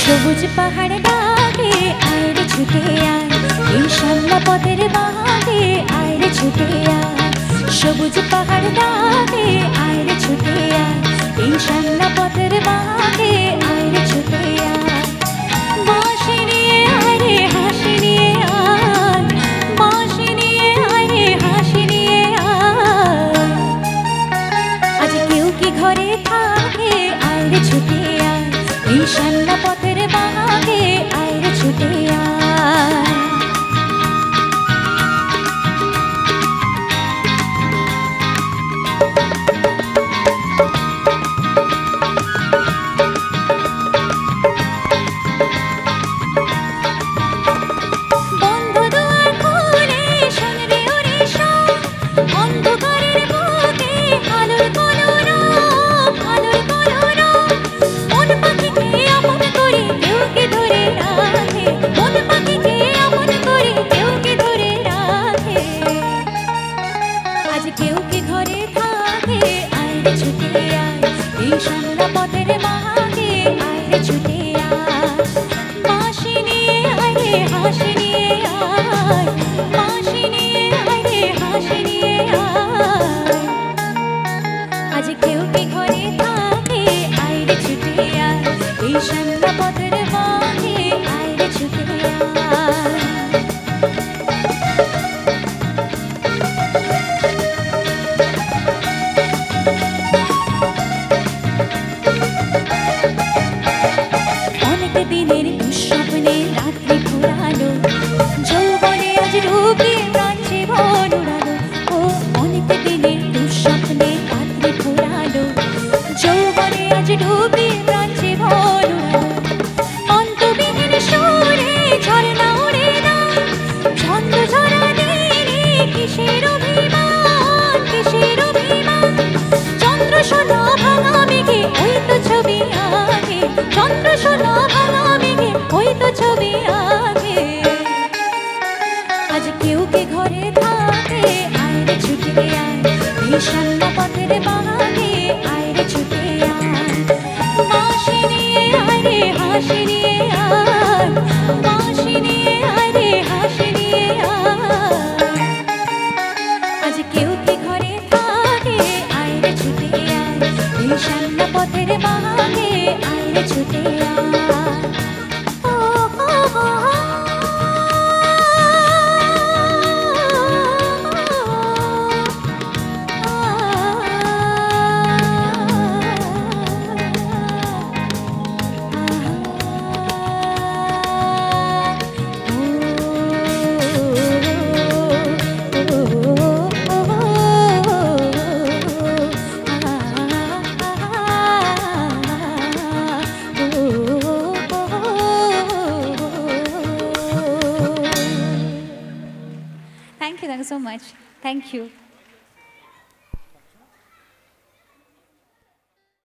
সবুজ পাহাড় ডাকে আয় রে ছুটে আয়, এই শ্যামলা পথের বাঁকে আয় রে ছুটে আয়। সবুজ পাহাড় ডাকে আয় রে ছুটে আয়, এই শ্যামলা পথের বাঁকে আয় রে ছুটে আয়। বাঁশি নিয়ে আয় রে হাসি নিয়ে আয়, বাঁশি নিয়ে আয় রে হাসি নিয়ে আয়। আজ কেউ কি ঘরে থাকে আয় রে ছুটে আয়, এই শ্যামলা পথের বাঁকে আয় রে ছুটে আয়। কেউ কি ঘরে থাকে আয় রে ছুটে আয়, এই শ্যামলা পথের বাঁকে আয় রে ছুটে আয়। বাঁশি নিয়ে আয় রে হাসি নিয়ে আয়, বাঁশি নিয়ে আয় রে হাসি নিয়ে আয়। আজ কেউ কি ঘরে থাকে আয় রে ছুটে আয়, এই শ্যামলা পথের বাঁকে আয় রে ছুটে আয়। দিনের দুঃস্বপ্নে রাত্রি ঘোরালো, যৌবনে আজ ডুবে প্রাণ জীবন উড়ালো। ও অনেক দিনের দুঃস্বপ্নে রাত্রি ঘোরালো, যৌবনে আজ ডুবে প্রাণ জীবন উড়ালো। অন্তবিহীন সুরে ঝরনা উড়ে না, ছন্দ ঝরা দিনে কিসের অভিমান, কিসের অভিমান। চন্দ্র সোনা ভাঙা মেঘে ওই তো ছবি আঁকে, চন্দ্র সোনা ভাঙা মেঘে ওই তো ছবি আঁকে। আজ কেউ কে ঘরে থাকে আয় রে ছুটে আয়, এই শ্যামলা পথের বাঁকে আয় রে ছুটে আয়। বাঁশি নিয়ে আয় রে হাসি নিয়ে আয়, বাঁশি নিয়ে আয় রে হাসি নিয়ে আয়। আজ কেউ কে ঘরে থাকে আয় রে ছুটে আয়, এই শ্যামলা পথের বাঁকে আয় রে ছুটে আয়। Thank you so much. Thank you.